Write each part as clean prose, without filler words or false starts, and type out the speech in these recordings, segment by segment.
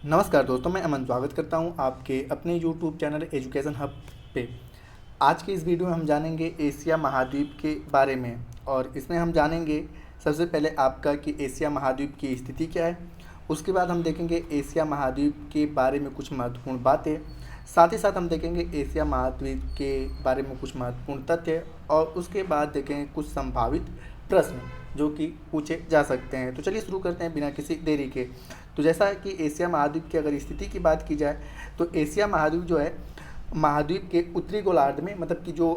नमस्कार दोस्तों, मैं अमन स्वागत करता हूं आपके अपने YouTube चैनल एजुकेशन हब पे। आज के इस वीडियो में हम जानेंगे एशिया महाद्वीप के बारे में और इसमें हम जानेंगे सबसे पहले आपका कि एशिया महाद्वीप की स्थिति क्या है। उसके बाद हम देखेंगे एशिया महाद्वीप के बारे में कुछ महत्वपूर्ण बातें। साथ ही साथ हम देखेंगे एशिया महाद्वीप के बारे में कुछ महत्वपूर्ण तथ्य और उसके बाद देखेंगे कुछ संभावित प्रश्न जो कि पूछे जा सकते हैं। तो चलिए शुरू करते हैं बिना किसी देरी के। तो जैसा कि एशिया महाद्वीप की अगर स्थिति की बात की जाए तो एशिया महाद्वीप जो है महाद्वीप के उत्तरी गोलार्ध में, मतलब कि जो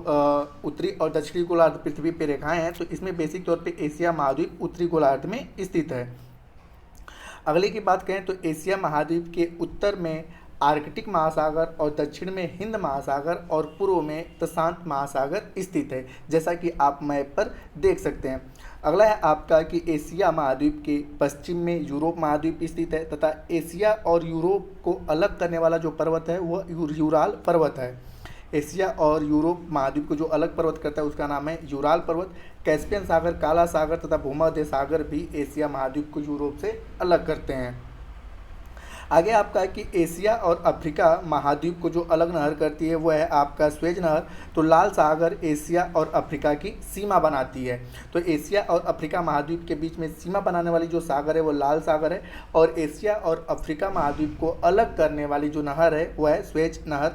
उत्तरी और दक्षिणी गोलार्ध पृथ्वी पे रेखाएं हैं, तो इसमें बेसिक तौर पे एशिया महाद्वीप उत्तरी गोलार्ध में स्थित है। अगले की बात करें तो एशिया महाद्वीप के उत्तर में आर्कटिक महासागर और दक्षिण में हिंद महासागर और पूर्व में प्रशांत महासागर स्थित है, जैसा कि आप मैप पर देख सकते हैं। अगला है आपका कि एशिया महाद्वीप के पश्चिम में यूरोप महाद्वीप स्थित है तथा एशिया और यूरोप को अलग करने वाला जो पर्वत है वह यूराल पर्वत है। एशिया और यूरोप महाद्वीप को जो अलग पर्वत करता है उसका नाम है यूराल पर्वत। कैस्पियन सागर, काला सागर तथा भूमध्य सागर भी एशिया महाद्वीप को यूरोप से अलग करते हैं। आगे आपका है कि एशिया और अफ्रीका महाद्वीप को जो अलग नहर करती है वो है आपका स्वेज नहर। तो लाल सागर एशिया और अफ्रीका की सीमा बनाती है। तो एशिया और अफ्रीका महाद्वीप के बीच में सीमा बनाने वाली जो सागर है वो लाल सागर है और एशिया और अफ्रीका महाद्वीप को अलग करने वाली जो नहर है वो है स्वेज नहर।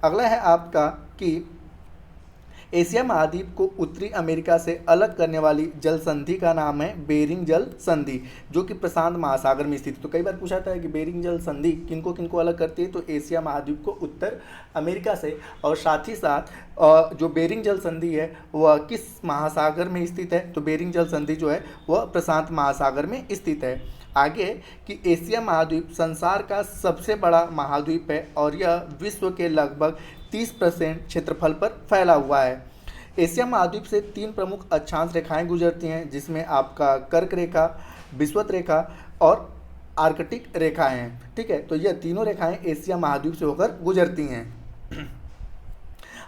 अगला है आपका कि एशिया महाद्वीप को उत्तरी अमेरिका से अलग करने वाली जल संधि का नाम है बेरिंग जल संधि, जो कि प्रशांत महासागर में स्थित है। तो कई बार पूछा था कि बेरिंग जल संधि किनको किनको अलग करती है, तो एशिया महाद्वीप को उत्तर अमेरिका से, और साथ ही साथ जो बेरिंग जल संधि है वह किस महासागर में स्थित है, तो बेरिंग जल संधि जो है वह प्रशांत महासागर में स्थित है। आगे कि एशिया महाद्वीप संसार का सबसे बड़ा महाद्वीप है और यह विश्व के लगभग 30% क्षेत्रफल पर फैला हुआ है। एशिया महाद्वीप से 3 प्रमुख अक्षांश रेखाएं गुजरती हैं, जिसमें आपका कर्क रेखा, विषुवत रेखा और आर्कटिक रेखाएं हैं। ठीक है, तो यह तीनों रेखाएं एशिया महाद्वीप से होकर गुजरती हैं।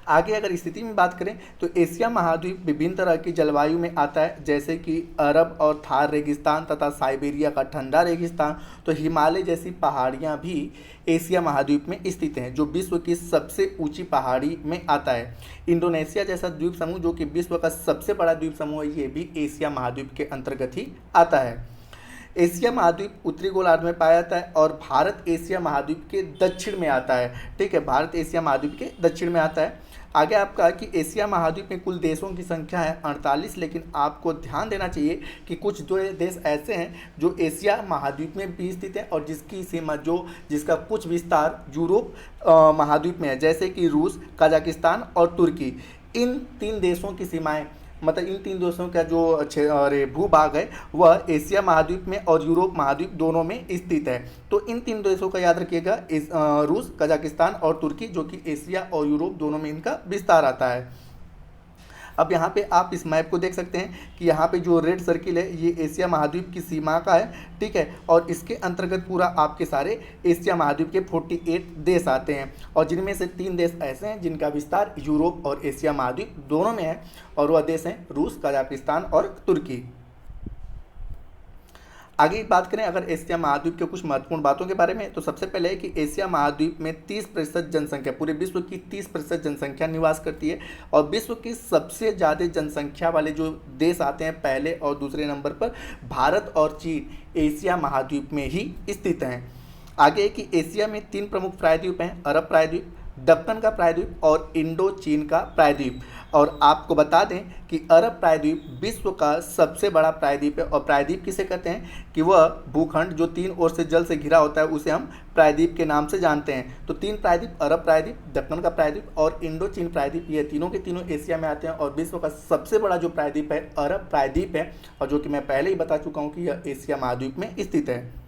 आगे अगर स्थिति में बात करें तो एशिया महाद्वीप विभिन्न तरह की जलवायु में आता है, जैसे कि अरब और थार रेगिस्तान तथा साइबेरिया का ठंडा रेगिस्तान। तो हिमालय जैसी पहाड़ियाँ भी एशिया महाद्वीप में स्थित हैं, जो विश्व की सबसे ऊंची पहाड़ी में आता है। इंडोनेशिया जैसा द्वीप समूह जो कि विश्व का सबसे बड़ा द्वीप समूह है, ये भी एशिया महाद्वीप के अंतर्गत ही आता है। एशिया महाद्वीप उत्तरी गोलार्ध में पाया जाता है और भारत एशिया महाद्वीप के दक्षिण में आता है। ठीक है, भारत एशिया महाद्वीप के दक्षिण में आता है। आगे आपका कि एशिया महाद्वीप में कुल देशों की संख्या है 48, लेकिन आपको ध्यान देना चाहिए कि कुछ दो देश ऐसे हैं जो एशिया महाद्वीप में भी स्थित है और जिसकी सीमा जिसका कुछ विस्तार यूरोप महाद्वीप में है, जैसे कि रूस, कजाकिस्तान और तुर्की। इन 3 देशों की सीमाएँ, मतलब इन 3 देशों का जो भूभाग है वह एशिया महाद्वीप में और यूरोप महाद्वीप दोनों में स्थित है। तो इन 3 देशों का याद रखिएगा, रूस, कजाकिस्तान और तुर्की, जो कि एशिया और यूरोप दोनों में इनका विस्तार आता है। अब यहाँ पे आप इस मैप को देख सकते हैं कि यहाँ पे जो रेड सर्किल है ये एशिया महाद्वीप की सीमा का है। ठीक है, और इसके अंतर्गत पूरा आपके सारे एशिया महाद्वीप के 48 देश आते हैं और जिनमें से 3 देश ऐसे हैं जिनका विस्तार यूरोप और एशिया महाद्वीप दोनों में है, और वह देश हैं रूस, कजाकिस्तान और तुर्की। आगे बात करें अगर एशिया महाद्वीप के कुछ महत्वपूर्ण बातों के बारे में, तो सबसे पहले है कि एशिया महाद्वीप में 30% जनसंख्या, पूरे विश्व की 30% जनसंख्या निवास करती है और विश्व की सबसे ज़्यादा जनसंख्या वाले जो देश आते हैं पहले और दूसरे नंबर पर भारत और चीन एशिया महाद्वीप में ही स्थित हैं। आगे कि एशिया में 3 प्रमुख प्रायद्वीप हैं, अरब प्रायद्वीप, दक्कन का प्रायद्वीप और इंडो चीन का प्रायद्वीप। और आपको बता दें कि अरब प्रायद्वीप विश्व का सबसे बड़ा प्रायद्वीप है और प्रायद्वीप किसे कहते हैं कि वह भूखंड जो 3 ओर से जल से घिरा होता है उसे हम प्रायद्वीप के नाम से जानते हैं। तो 3 प्रायद्वीप, अरब प्रायद्वीप, दक्कन का प्रायद्वीप और इंडो चीन प्रायद्वीप, ये तीनों के तीनों एशिया में आते हैं और विश्व का सबसे बड़ा जो प्रायद्वीप है अरब प्रायद्वीप है, और जो कि मैं पहले ही बता चुका हूँ कि यह एशिया महाद्वीप में स्थित है।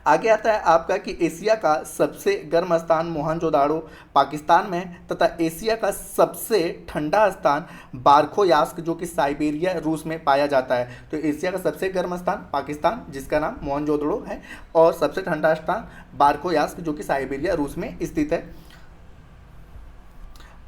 आगे आता है आपका कि एशिया का सबसे गर्म स्थान मोहनजोदाड़ो पाकिस्तान में है तथा एशिया का सबसे ठंडा स्थान बारखोयास्क जो कि साइबेरिया रूस में पाया जाता है। तो एशिया का सबसे गर्म स्थान पाकिस्तान जिसका नाम मोहनजोदड़ो है और सबसे ठंडा स्थान बारखोयास्क जो कि साइबेरिया रूस में स्थित है।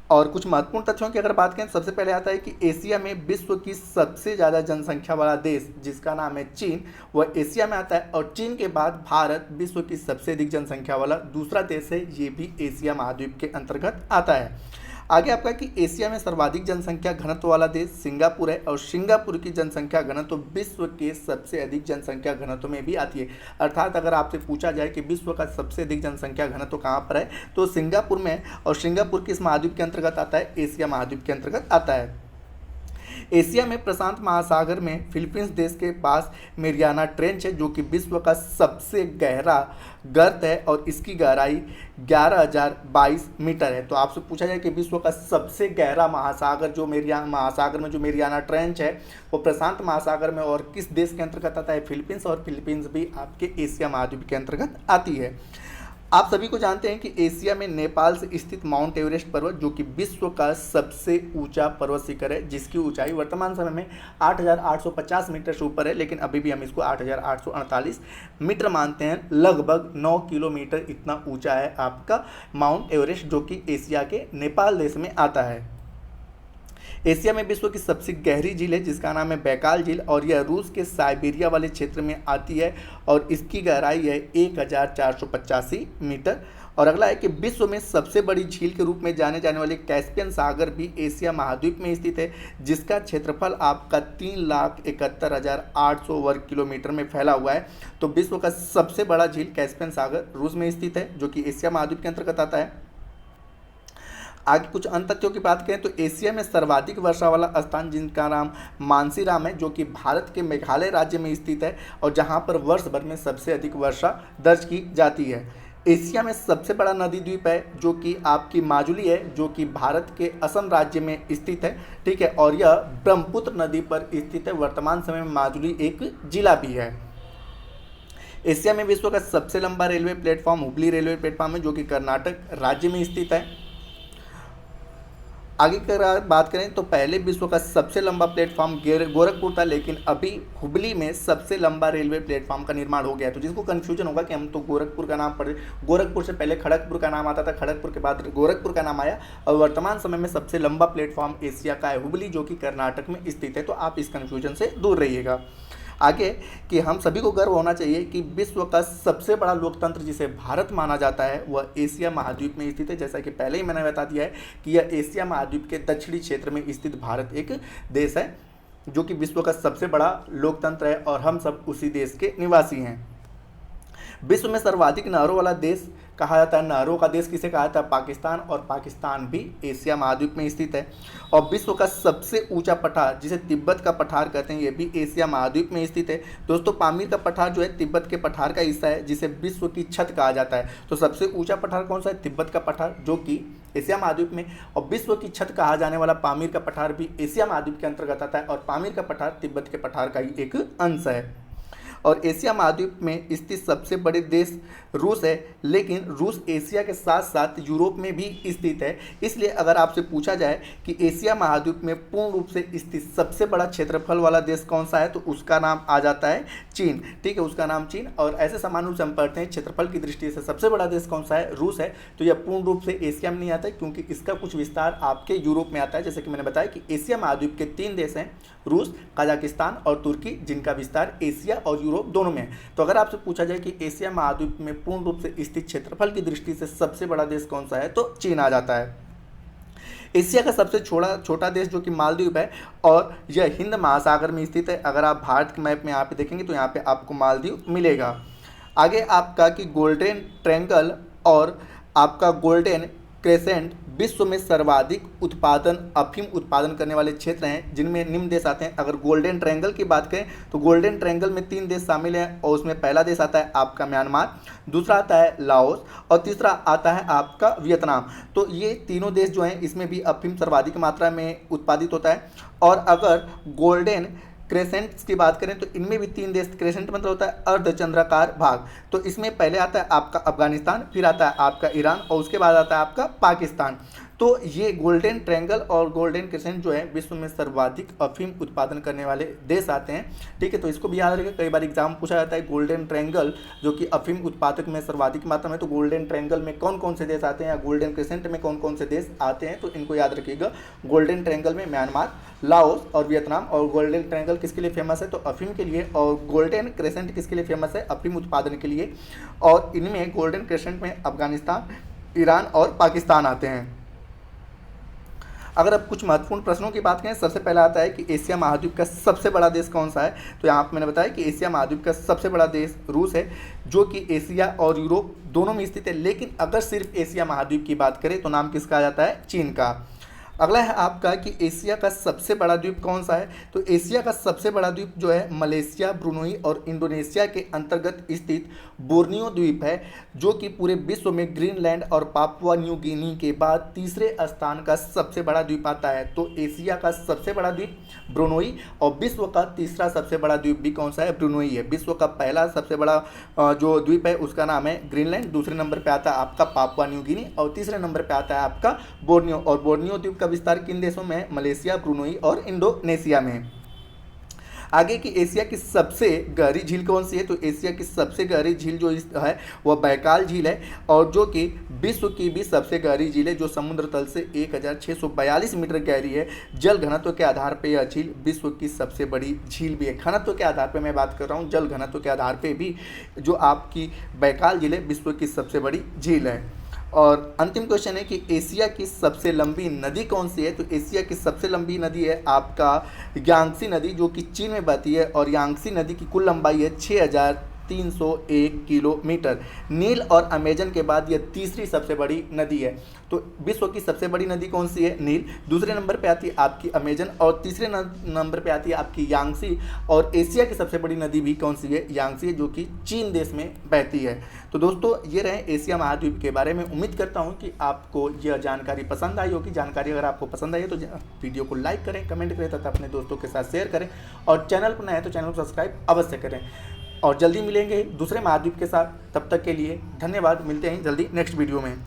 और कुछ महत्वपूर्ण तथ्यों की अगर बात करें, सबसे पहले आता है कि एशिया में विश्व की सबसे ज़्यादा जनसंख्या वाला देश जिसका नाम है चीन, वह एशिया में आता है। और चीन के बाद भारत विश्व की सबसे अधिक जनसंख्या वाला दूसरा देश है, ये भी एशिया महाद्वीप के अंतर्गत आता है। आगे आपका कि एशिया में सर्वाधिक जनसंख्या घनत्व वाला देश सिंगापुर है, और सिंगापुर की जनसंख्या घनत्व विश्व के सबसे अधिक जनसंख्या घनत्व में भी आती है। अर्थात अगर आपसे पूछा जाए कि विश्व का सबसे अधिक जनसंख्या घनत्व कहाँ पर है, तो सिंगापुर में है, और सिंगापुर किस महाद्वीप के अंतर्गत आता है, एशिया महाद्वीप के अंतर्गत आता है। एशिया में प्रशांत महासागर में फिलीपींस देश के पास मेरियाना ट्रेंच है, जो कि विश्व का सबसे गहरा गर्त है और इसकी गहराई 11,022 मीटर है। तो आपसे पूछा जाए कि विश्व का सबसे गहरा महासागर जो महासागर में जो मेरियाना ट्रेंच है वो प्रशांत महासागर में और किस देश के अंतर्गत आता है, फिलीपींस, और फिलीपींस भी आपके एशिया महाद्वीप के अंतर्गत आती है। आप सभी को जानते हैं कि एशिया में नेपाल से स्थित माउंट एवरेस्ट पर्वत, जो कि विश्व का सबसे ऊंचा पर्वत शिखर है, जिसकी ऊंचाई वर्तमान समय में 8,850 मीटर से ऊपर है, लेकिन अभी भी हम इसको 8,848 मीटर मानते हैं। लगभग 9 किलोमीटर इतना ऊंचा है आपका माउंट एवरेस्ट, जो कि एशिया के नेपाल देश में आता है। एशिया में विश्व की सबसे गहरी झील है जिसका नाम है बैकाल झील, और यह रूस के साइबेरिया वाले क्षेत्र में आती है और इसकी गहराई है 1,485 मीटर। और अगला है कि विश्व में सबसे बड़ी झील के रूप में जाने जाने वाले कैस्पियन सागर भी एशिया महाद्वीप में स्थित है, जिसका क्षेत्रफल आपका 3,71,800 वर्ग किलोमीटर में फैला हुआ है। तो विश्व का सबसे बड़ा झील कैस्पियन सागर रूस में स्थित है, जो कि एशिया महाद्वीप के अंतर्गत आता है। आगे कुछ अन्य तथ्यों की बात करें तो एशिया में सर्वाधिक वर्षा वाला स्थान जिनका नाम मानसीराम है, जो कि भारत के मेघालय राज्य में स्थित है और जहां पर वर्ष भर में सबसे अधिक वर्षा दर्ज की जाती है। एशिया में सबसे बड़ा नदी द्वीप है जो कि आपकी माजुली है, जो कि भारत के असम राज्य में स्थित है, ठीक है, और यह ब्रह्मपुत्र नदी पर स्थित है। वर्तमान समय में माजुली एक जिला भी है। एशिया में विश्व का सबसे लंबा railway platform Hubli railway platform है, जो कि कर्नाटक राज्य में स्थित है। आगे की अगर बात करें तो पहले विश्व का सबसे लंबा प्लेटफॉर्म गोरखपुर था, लेकिन अभी हुबली में सबसे लंबा रेलवे प्लेटफॉर्म का निर्माण हो गया है। तो जिसको कन्फ्यूजन होगा कि हम तो गोरखपुर का नाम पढ़े, गोरखपुर से पहले खड़गपुर का नाम आता था, खड़गपुर के बाद गोरखपुर का नाम आया, और वर्तमान समय में सबसे लंबा प्लेटफॉर्म एशिया का है हुबली, जो कि कर्नाटक में स्थित है। तो आप इस कन्फ्यूजन से दूर रहिएगा। आगे कि हम सभी को गर्व होना चाहिए कि विश्व का सबसे बड़ा लोकतंत्र जिसे भारत माना जाता है वह एशिया महाद्वीप में स्थित है। जैसा कि पहले ही मैंने बता दिया है कि यह एशिया महाद्वीप के दक्षिणी क्षेत्र में स्थित भारत एक देश है, जो कि विश्व का सबसे बड़ा लोकतंत्र है और हम सब उसी देश के निवासी हैं। विश्व में सर्वाधिक नहरों वाला देश कहा जाता है, नहरों का देश किसे कहा जाता है, पाकिस्तान, और पाकिस्तान भी एशिया महाद्वीप में स्थित है। और विश्व का सबसे ऊंचा पठार जिसे तिब्बत का पठार कहते हैं, यह भी एशिया महाद्वीप में स्थित है। दोस्तों पामीर का पठार जो है तिब्बत के पठार का हिस्सा है, जिसे विश्व की छत कहा जाता है। तो सबसे ऊंचा पठार कौन सा है, तिब्बत का पठार, जो कि एशिया महाद्वीप में, और विश्व की छत कहा जाने वाला पामीर का पठार भी एशिया महाद्वीप के अंतर्गत आता है, और पामीर का पठार तिब्बत के पठार का ही एक अंश है। और एशिया महाद्वीप में स्थित सबसे बड़े देश रूस है, लेकिन रूस एशिया के साथ साथ यूरोप में भी स्थित है। इसलिए अगर आपसे पूछा जाए कि एशिया महाद्वीप में पूर्ण रूप से स्थित सबसे बड़ा क्षेत्रफल वाला देश कौन सा है, तो उसका नाम आ जाता है चीन, ठीक है, उसका नाम चीन। और ऐसे समान रूप से हम पढ़ते हैं क्षेत्रफल की दृष्टि से सबसे बड़ा देश कौन सा है, रूस है। तो यह पूर्ण रूप से एशिया में नहीं आता है, क्योंकि इसका कुछ विस्तार आपके यूरोप में आता है। जैसे कि मैंने बताया कि एशिया महाद्वीप के 3 देश हैं, रूस, कजाकिस्तान और तुर्की, जिनका विस्तार एशिया और यूरोप दोनों में है। तो अगर आपसे पूछा जाए कि एशिया महाद्वीप में पूर्ण रूप से स्थित क्षेत्रफल की दृष्टि से सबसे बड़ा देश कौन सा है, तो चीन आ जाता है। एशिया का सबसे छोटा देश जो कि मालदीव है, और यह हिंद महासागर में स्थित है। अगर आप भारत के मैप में यहाँ पे देखेंगे तो यहाँ पे आपको मालदीव मिलेगा। आगे आपका कि गोल्डन ट्रायंगल और आपका गोल्डन क्रेसेंट विश्व में सर्वाधिक अफीम उत्पादन करने वाले क्षेत्र हैं, जिनमें निम्न देश आते हैं। अगर गोल्डन ट्रायंगल की बात करें तो गोल्डन ट्रायंगल में 3 देश शामिल हैं, और उसमें पहला देश आता है आपका म्यांमार, दूसरा आता है लाओस, और तीसरा आता है आपका वियतनाम। तो ये तीनों देश जो हैं इसमें भी अफीम सर्वाधिक मात्रा में उत्पादित होता है। और अगर गोल्डन क्रेसेंट्स की बात करें तो इनमें भी 3 देश, क्रेसेंट मतलब होता है अर्धचंद्राकार भाग, तो इसमें पहले आता है आपका अफगानिस्तान, फिर आता है आपका ईरान, और उसके बाद आता है आपका पाकिस्तान। तो ये गोल्डन ट्रायंगल और गोल्डन क्रिसेंट जो है विश्व में सर्वाधिक अफीम उत्पादन करने वाले देश आते हैं। ठीक है, तो इसको भी याद रखिए, कई बार एग्जाम पूछा जाता है गोल्डन ट्रायंगल जो कि अफीम उत्पादक में सर्वाधिक मात्रा में, तो गोल्डन ट्रायंगल में कौन कौन से देश आते हैं या गोल्डन क्रिसेंट में कौन कौन से देश आते हैं, तो इनको याद रखिएगा। गोल्डन ट्रायंगल में म्यांमार, लाओस और वियतनाम। और गोल्डन ट्रायंगल किसके लिए फेमस है, तो अफीम के लिए। और गोल्डन क्रिसेंट किसके लिए फेमस है, अफीम उत्पादन के लिए। और इनमें गोल्डन क्रिसेंट में अफगानिस्तान, ईरान और पाकिस्तान आते हैं। अगर अब कुछ महत्वपूर्ण प्रश्नों की बात करें, सबसे पहला आता है कि एशिया महाद्वीप का सबसे बड़ा देश कौन सा है, तो यहाँ पर मैंने बताया कि एशिया महाद्वीप का सबसे बड़ा देश रूस है, जो कि एशिया और यूरोप दोनों में स्थित है। लेकिन अगर सिर्फ एशिया महाद्वीप की बात करें तो नाम किसका आ जाता है, चीन का। अगला है आपका कि एशिया का सबसे बड़ा द्वीप कौन सा है, तो एशिया का सबसे बड़ा द्वीप जो है मलेशिया, ब्रुनई और इंडोनेशिया के अंतर्गत स्थित बोर्नियो द्वीप है, जो कि पूरे विश्व में ग्रीनलैंड और पापुआ न्यू गिनी के बाद तीसरे स्थान का सबसे बड़ा द्वीप आता है। तो एशिया का सबसे बड़ा द्वीप ब्रुनई और विश्व का तीसरा सबसे बड़ा द्वीप भी कौन सा है, ब्रुनई है। विश्व का पहला सबसे बड़ा जो द्वीप है उसका नाम है ग्रीनलैंड, दूसरे नंबर पर आता है आपका पापुआ न्यू गिनी और तीसरे नंबर पर आता है आपका बोर्नियो। और बोर्नियो द्वीप विस्तार किन देशों में है, मलेशिया, ब्रुनई और इंडोनेशिया में। आगे की एशिया की सबसे गहरी झील कौन सी है, तो एशिया की सबसे गहरी झील जो है वह बैकाल झील है, और जो कि विश्व की भी सबसे गहरी झील है, जो समुद्र तल से 1642 मीटर गहरी है। जल घनत्व के आधार पर यह झील विश्व की सबसे बड़ी झील भी है। घनत्व के आधार पर मैं बात कर रहा हूँ, जल घनत्व के आधार पर भी जो आपकी बैकाल झील है विश्व की सबसे बड़ी झील है। और अंतिम क्वेश्चन है कि एशिया की सबसे लंबी नदी कौन सी है, तो एशिया की सबसे लंबी नदी है आपका यांग्त्से नदी, जो कि चीन में बहती है। और यांग्त्से नदी की कुल लंबाई है 6301 किलोमीटर। नील और अमेजन के बाद यह तीसरी सबसे बड़ी नदी है। तो विश्व की सबसे बड़ी नदी कौन सी है, नील, दूसरे नंबर पे आती है आपकी अमेजन और तीसरे नंबर पे आती है आपकी यांग्त्से। और एशिया की सबसे बड़ी नदी भी कौन सी है, यांग्त्से, जो कि चीन देश में बहती है। तो दोस्तों ये रहे एशिया महाद्वीप के बारे में। उम्मीद करता हूँ कि आपको यह जानकारी पसंद आई होगी। जानकारी अगर आपको पसंद आई है तो वीडियो को लाइक करें, कमेंट करें तथा अपने दोस्तों के साथ शेयर करें। और चैनल पर नए हैं तो चैनल को सब्सक्राइब अवश्य करें। और जल्दी मिलेंगे दूसरे महाद्वीप के साथ, तब तक के लिए धन्यवाद। मिलते हैं जल्दी नेक्स्ट वीडियो में।